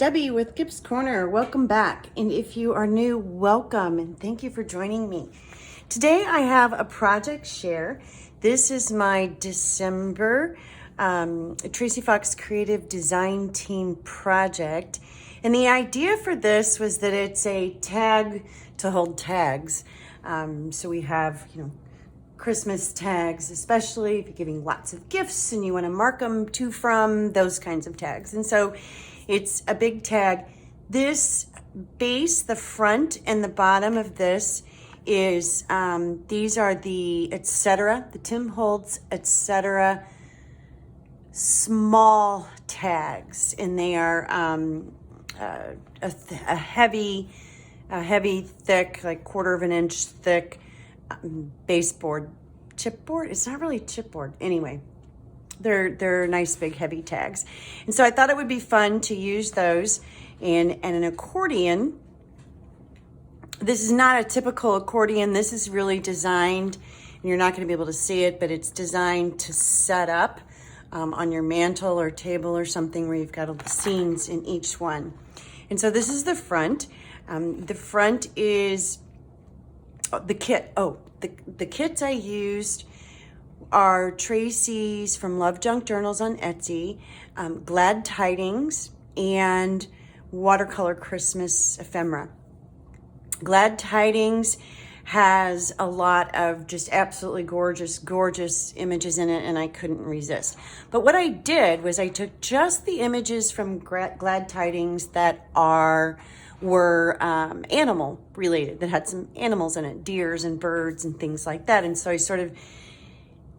Debbie with Gibbs Corner. Welcome back. And if you are new, welcome and thank you for joining me. Today I have a project share. This is my December Tracie Fox Creative Design Team project. And the idea for this was that it's a tag to hold tags. So we have, Christmas tags, especially if you're giving lots of gifts and you want to mark them to, from, those kinds of tags. And so it's a big tag. This base, the front and the bottom of this is, these are the etc., the Tim Holtz etc. small tags. And they are a heavy, thick, like 1/4 of an inch thick baseboard, chipboard. It's not really chipboard. Anyway, they're nice, big, heavy tags. And so I thought it would be fun to use those and an accordion. This is not a typical accordion. This is really designed, and you're not going to be able to see it, but it's designed to set up on your mantle or table or something where you've got all the scenes in each one. And so this is the front. The front is the kit. The kits I used are Tracie's from LoveJunkJournals on Etsy, Glad Tidings, and Watercolor Christmas Ephemera. Glad Tidings has a lot of just absolutely gorgeous images in it, and I couldn't resist. But what I did was I took just the images from Glad Tidings that were animal related, that had some animals in it, deers and birds and things like that. And so I sort of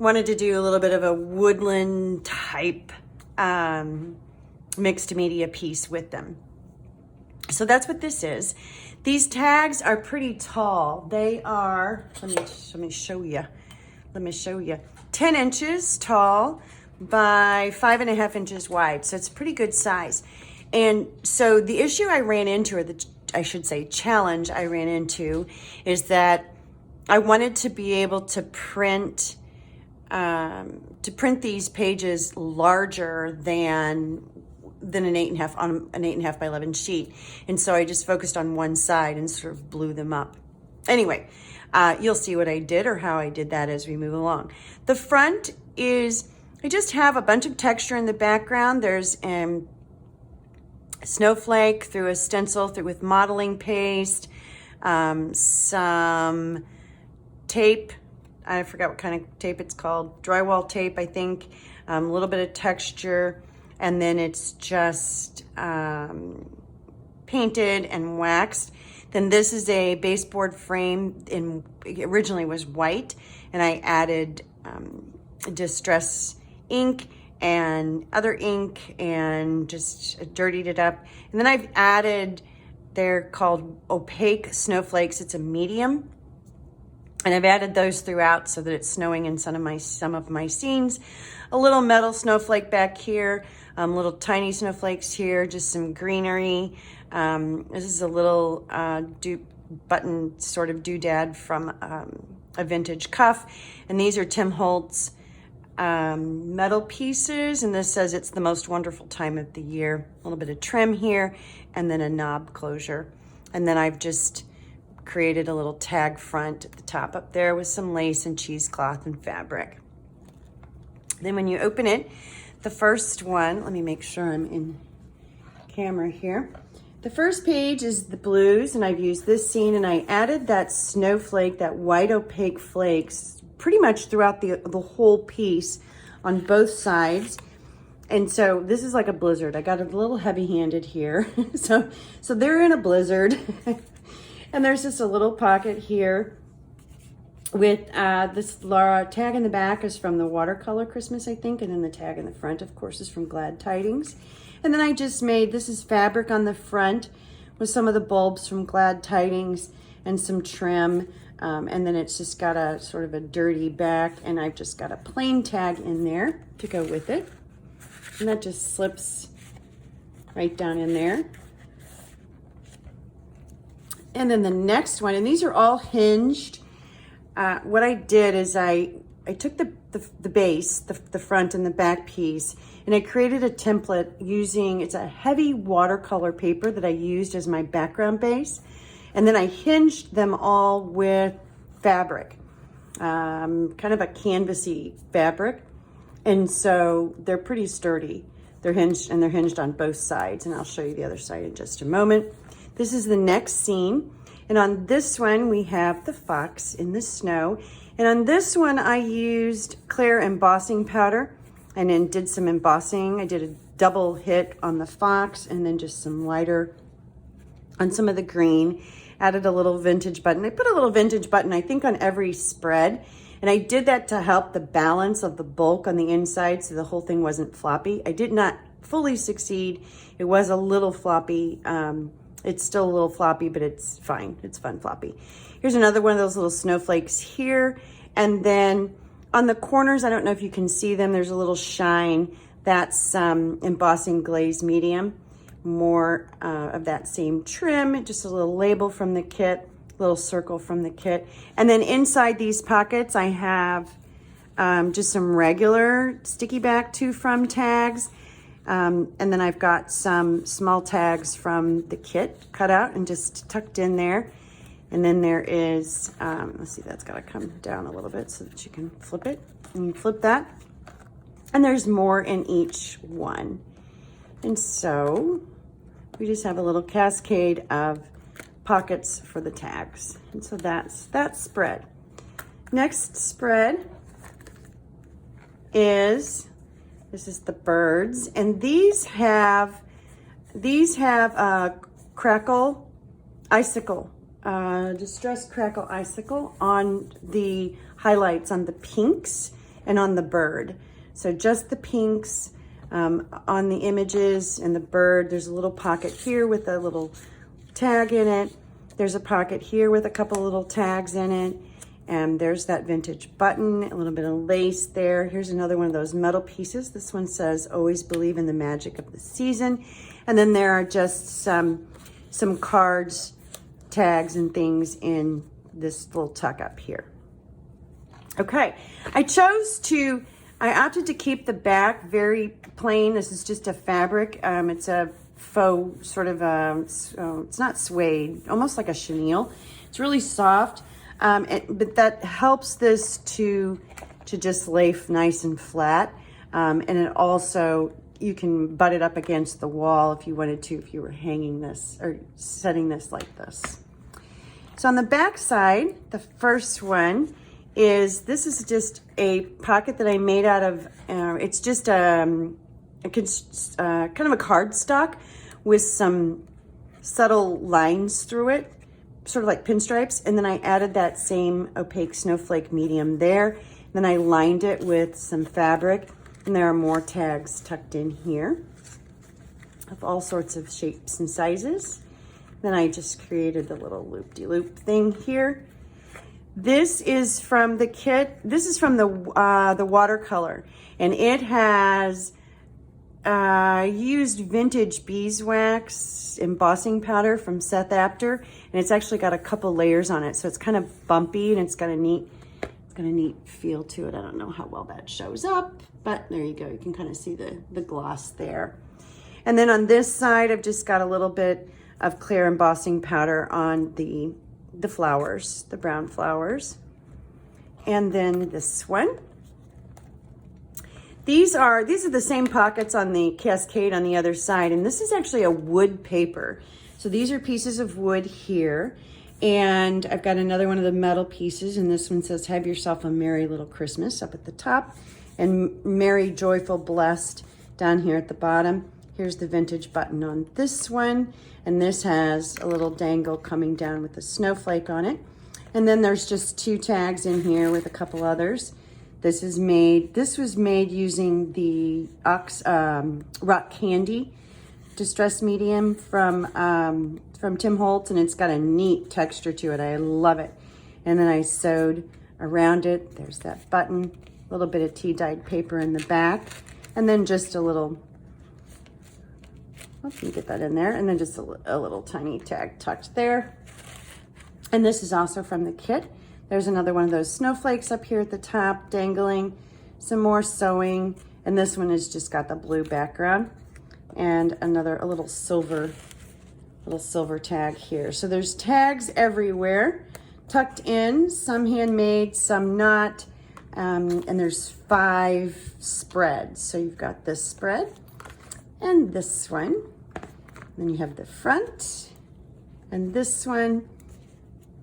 wanted to do a little bit of a woodland type mixed media piece with them. So that's what this is. These tags are pretty tall. They are, let me show you. 10 inches tall by 5.5 inches wide. So it's a pretty good size. And so the issue I ran into, or I should say challenge I ran into, is that I wanted to be able to print these pages larger than an 8.5 on an 8.5 by 11 sheet. And so I just focused on one side and sort of blew them up. Anyway, you'll see what I did or how I did that as we move along. The front is, I just have a bunch of texture in the background. There's snowflake through a stencil with modeling paste, some tape. I forgot what kind of tape it's called. Drywall tape, I think. A little bit of texture. And then it's just painted and waxed. Then this is a baseboard frame. It originally was white. And I added distress ink and other ink and just dirtied it up. And then I've added, they're called opaque snowflakes. It's a medium. And I've added those throughout so that it's snowing in some of my scenes. A little metal snowflake back here, little tiny snowflakes here, just some greenery. This is a little button sort of doodad from a vintage cuff. And these are Tim Holtz metal pieces, and this says it's the most wonderful time of the year. A little bit of trim here, and then a knob closure. And then I've just created a little tag front at the top up there with some lace and cheesecloth and fabric. Then when you open it, the first one, let me make sure I'm in camera here. The first page is the blues, and I've used this scene, and I added that snowflake, that white opaque flakes, pretty much throughout the whole piece on both sides. And so this is like a blizzard. I got a little heavy-handed here. so they're in a blizzard. And there's just a little pocket here with this tag in the back is from the Watercolor Christmas, I think. And then the tag in the front, of course, is from Glad Tidings. And then I just made, this is fabric on the front with some of the bulbs from Glad Tidings and some trim. And then it's just got a sort of a dirty back, and I've just got a plain tag in there to go with it. And that just slips right down in there. And then the next one, and these are all hinged. What I did is I took the base, the front and the back piece, and I created a template using, it's a heavy watercolor paper that I used as my background base. And then I hinged them all with fabric, kind of a canvasy fabric. And so they're pretty sturdy. They're hinged on both sides, and I'll show you the other side in just a moment. This is the next scene. And on this one, we have the fox in the snow. And on this one, I used clear embossing powder and then did some embossing. I did a double hit on the fox and then just some lighter on some of the green. Added a little vintage button. I put a little vintage button, I think, on every spread. And I did that to help the balance of the bulk on the inside so the whole thing wasn't floppy. I did not fully succeed. It was a little floppy. It's still a little floppy, but it's fine. It's fun floppy. Here's another one of those little snowflakes here. And then on the corners, I don't know if you can see them, there's a little shine. That's embossing glaze medium. More of that same trim, just a little label from the kit, little circle from the kit. And then inside these pockets, I have just some regular sticky back to from tags. And then I've got some small tags from the kit cut out and just tucked in there. And then there is, let's see, that's gotta come down a little bit so that you can flip it. And you flip that. And there's more in each one. And so we just have a little cascade of pockets for the tags. And so that's that spread. Next spread is, this is the birds, and these have crackle icicle, distressed crackle icicle on the highlights on the pinks and on the bird. So just the pinks on the images and the bird. There's a little pocket here with a little tag in it. There's a pocket here with a couple little tags in it. And there's that vintage button, a little bit of lace there. Here's another one of those metal pieces. This one says, always believe in the magic of the season. And then there are just some cards, tags, and things in this little tuck up here. Okay, I opted to keep the back very plain. This is just a fabric. It's a faux sort of, it's not suede, almost like a chenille. It's really soft. But that helps this to just lay nice and flat. And it also, you can butt it up against the wall if you wanted to, if you were hanging this or setting this like this. So on the back side, the first one is, this is just a pocket that I made out of, it's just kind of a cardstock with some subtle lines through it, sort of like pinstripes. And then I added that same opaque snowflake medium there. Then I lined it with some fabric, and there are more tags tucked in here of all sorts of shapes and sizes. Then I just created a little loop-de-loop thing here. This is from the kit. This is from the watercolor, and it has used vintage beeswax embossing powder from Seth Apter, and it's actually got a couple layers on it, so it's kind of bumpy and it's got a neat feel to it. I don't know how well that shows up, but there you go. You can kind of see the gloss there. And then on this side, I've just got a little bit of clear embossing powder on the flowers, the brown flowers. And then this one. These are the same pockets on the cascade on the other side, and this is actually a wood paper. So these are pieces of wood here, and I've got another one of the metal pieces, and this one says, have yourself a merry little Christmas up at the top, and merry, joyful, blessed down here at the bottom. Here's the vintage button on this one, and this has a little dangle coming down with a snowflake on it. And then there's just two tags in here with a couple others. This was made using the Rock Candy distress medium from Tim Holtz, and it's got a neat texture to it. I love it. And then I sewed around it. There's that button, a little bit of tea-dyed paper in the back, and then just a little, let me get that in there, and then just a little tiny tag tucked there. And this is also from the kit. There's another one of those snowflakes up here at the top dangling. Some more sewing. And this one has just got the blue background. And a little silver tag here. So there's tags everywhere, tucked in, some handmade, some not. And there's 5 spreads. So you've got this spread and this one. Then you have the front and this one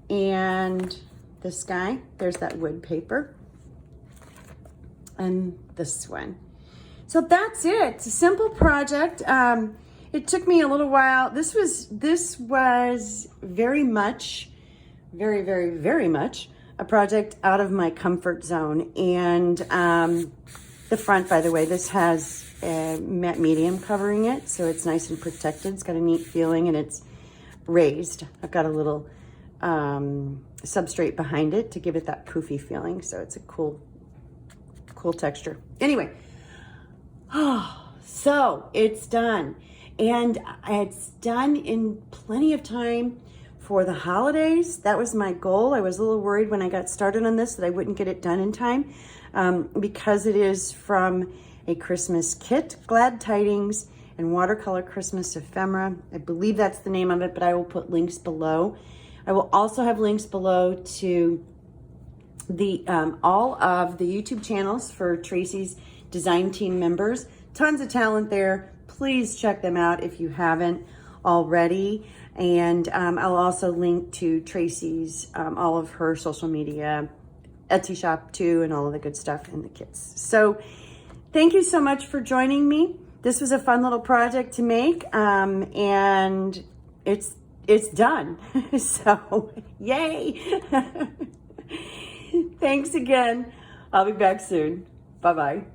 and this guy. There's that wood paper and this one. So that's it. It's a simple project. It took me a little while. This was very much a project out of my comfort zone. And the front, by the way, this has a matte medium covering it, so it's nice and protected. It's got a neat feeling, and it's raised. I've got a little substrate behind it to give it that poofy feeling, so it's a cool texture. Anyway, so it's done. And it's done in plenty of time for the holidays. That was my goal. I was a little worried when I got started on this that I wouldn't get it done in time because it is from a Christmas kit, Glad Tidings and Watercolor Christmas Ephemera. I believe that's the name of it, but I will put links below. I will also have links below to the all of the YouTube channels for Tracie's design team members. Tons of talent there. Please check them out if you haven't already. And I'll also link to Tracie's, all of her social media, Etsy shop too, and all of the good stuff in the kits. So thank you so much for joining me. This was a fun little project to make, and it's done. So yay. Thanks again. I'll be back soon. Bye-bye.